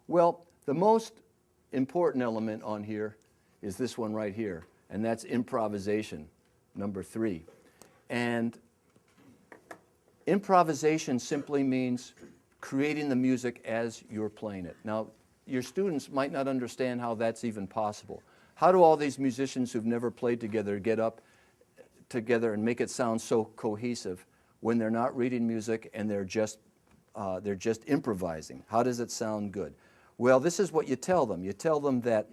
Well, the most important element on here is this one right here, and that's improvisation, number 3. And improvisation simply means creating the music as you're playing it. Now, your students might not understand how that's even possible. How do all these musicians who've never played together get up together and make it sound so cohesive when they're not reading music and they're just improvising? How does it sound good? Well, this is what you tell them. You tell them that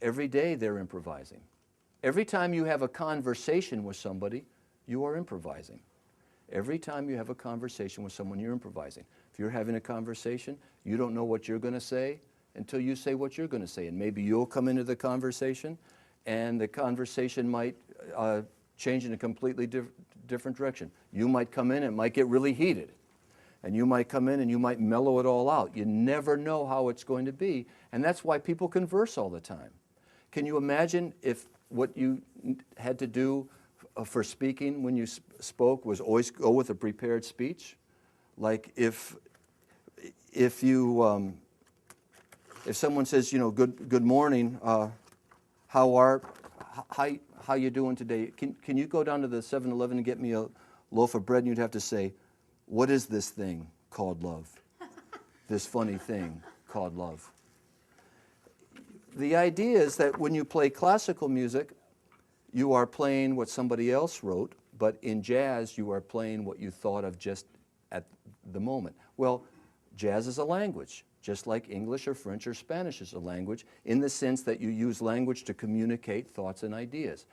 every day they're improvising. Every time you have a conversation with somebody, you are improvising. Every time you have a conversation with someone, you're improvising. If you're having a conversation, you don't know what you're going to say until you say what you're going to say. And maybe you'll come into the conversation, and the conversation might change in a completely different direction. You might come in, it might get really heated. And you might come in and you might mellow it all out. You never know how it's going to be. And that's why people converse all the time. Can you imagine if what you had to do for speaking when you spoke was always go with a prepared speech? Like if someone says, you know, good morning, how you doing today? Can you go down to the 7-Eleven and get me a loaf of bread? And you'd have to say, what is this thing called love? This funny thing called love. The idea is that when you play classical music, you are playing what somebody else wrote, but in jazz, you are playing what you thought of just at the moment. Well, jazz is a language, just like English or French or Spanish is a language, in the sense that you use language to communicate thoughts and ideas.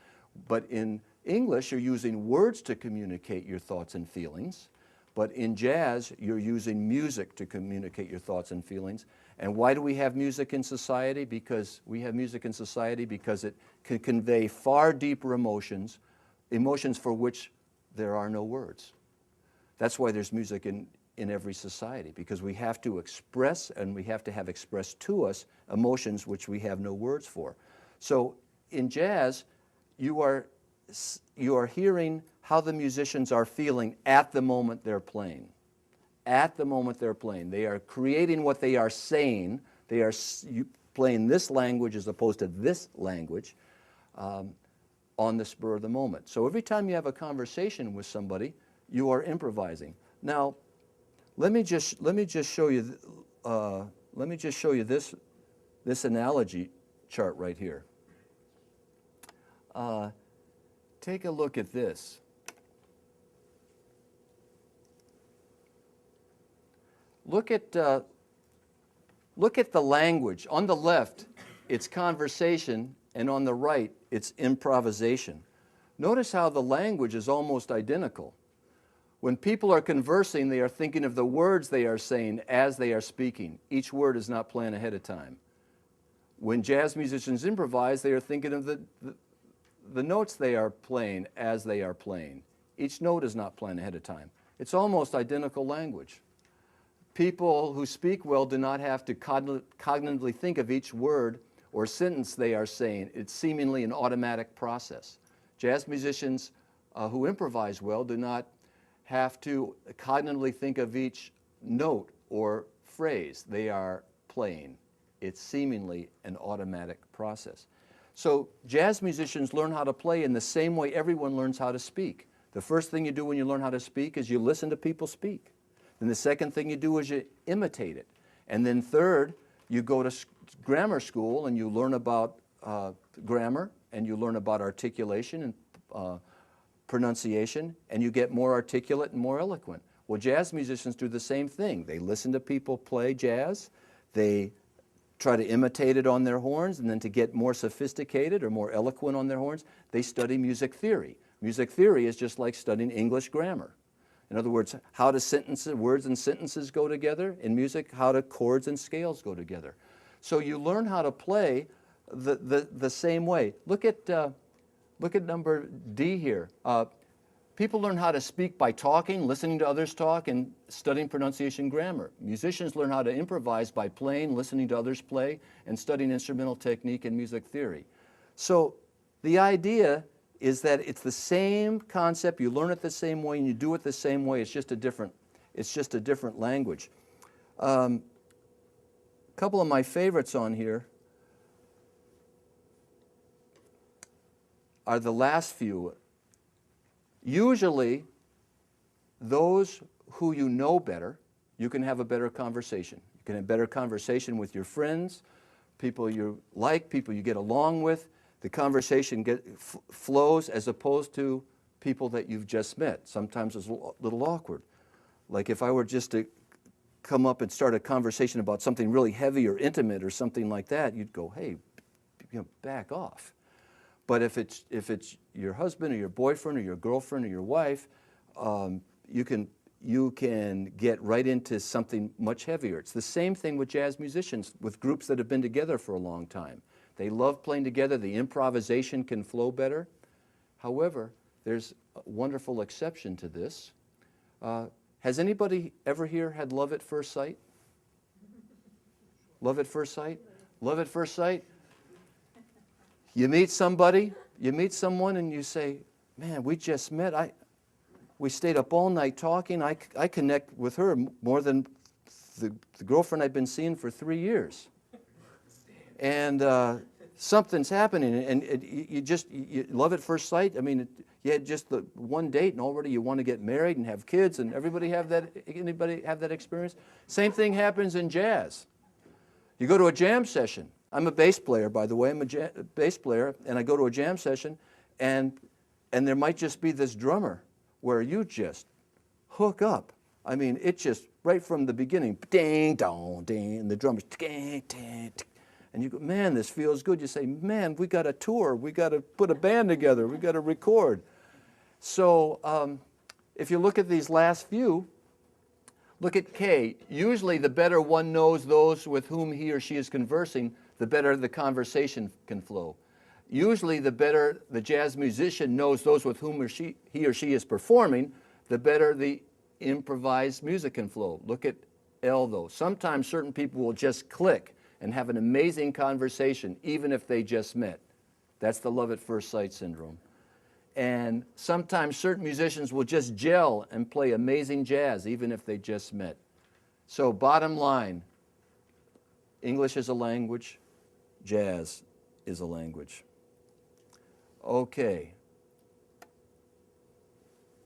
But in English, you're using words to communicate your thoughts and feelings. But in jazz, you're using music to communicate your thoughts and feelings. And why do we have music in society? Because we have music in society because it can convey far deeper emotions, emotions for which there are no words. That's why there's music in every society, because we have to express, and we have to have expressed to us, emotions which we have no words for. So in jazz, you are hearing how the musicians are feeling at the moment they're playing. At the moment they're playing. They are creating what they are saying. They are playing this language as opposed to this language on the spur of the moment. So every time you have a conversation with somebody, you are improvising. Now, let me just show you this analogy chart right here. Take a look at this. Look at the language. On the left, it's conversation, and on the right, it's improvisation. Notice how the language is almost identical. When people are conversing, they are thinking of the words they are saying as they are speaking. Each word is not planned ahead of time. When jazz musicians improvise, they are thinking of the notes they are playing as they are playing. Each note is not planned ahead of time. It's almost identical language. People who speak well do not have to cognitively think of each word or sentence they are saying. It's seemingly an automatic process. Jazz musicians who improvise well do not have to cognitively think of each note or phrase they are playing. It's seemingly an automatic process. So jazz musicians learn how to play in the same way everyone learns how to speak. The first thing you do when you learn how to speak is you listen to people speak. Then the second thing you do is you imitate it. And then third, you go to grammar school and you learn about grammar, and you learn about articulation and pronunciation, and you get more articulate and more eloquent. Well, jazz musicians do the same thing. They listen to people play jazz, they try to imitate it on their horns, and then to get more sophisticated or more eloquent on their horns, they study music theory. Music theory is just like studying English grammar. In other words, how do words and sentences go together? In music, how do chords and scales go together? So you learn how to play the same way. Look at number D here. People learn how to speak by talking, listening to others talk, and studying pronunciation grammar. Musicians learn how to improvise by playing, listening to others play, and studying instrumental technique and music theory. So the idea is that it's the same concept, you learn it the same way, and you do it the same way, it's just a different It's just a different language. A couple of my favorites on here are the last few. Usually, those who you know better, you can have a better conversation. You can have better conversation with your friends, people you like, people you get along with. The conversation flows as opposed to people that you've just met. Sometimes it's a little awkward. Like if I were just to come up and start a conversation about something really heavy or intimate or something like that, you'd go, hey, back off. But if it's your husband or your boyfriend or your girlfriend or your wife, you can get right into something much heavier. It's the same thing with jazz musicians, with groups that have been together for a long time. They love playing together. The improvisation can flow better. However, there's a wonderful exception to this. Has anybody ever here had love at first sight? Love at first sight? Love at first sight? You meet somebody, you meet someone and you say, man, we just met. We stayed up all night talking. I connect with her more than the girlfriend I've been seeing for 3 years. And something's happening, and you love at first sight. I mean, you had just the one date, and already you want to get married and have kids, and anybody have that experience? Same thing happens in jazz. You go to a jam session. I'm a bass player, by the way. I'm a bass player, and I go to a jam session, and there might just be this drummer where you just hook up. I mean, it just, right from the beginning, ding, dong, ding, and the drummer's ding, ding, ding. And you go, man, this feels good. You say, man, we got to tour. We got to put a band together. We got to record. So if you look at these last few, look at K. Usually the better one knows those with whom he or she is conversing, the better the conversation can flow. Usually the better the jazz musician knows those with whom he or she is performing, the better the improvised music can flow. Look at L, though. Sometimes certain people will just click and have an amazing conversation, even if they just met. That's the love at first sight syndrome. And sometimes certain musicians will just gel and play amazing jazz, even if they just met. So bottom line, English is a language, jazz is a language. Okay,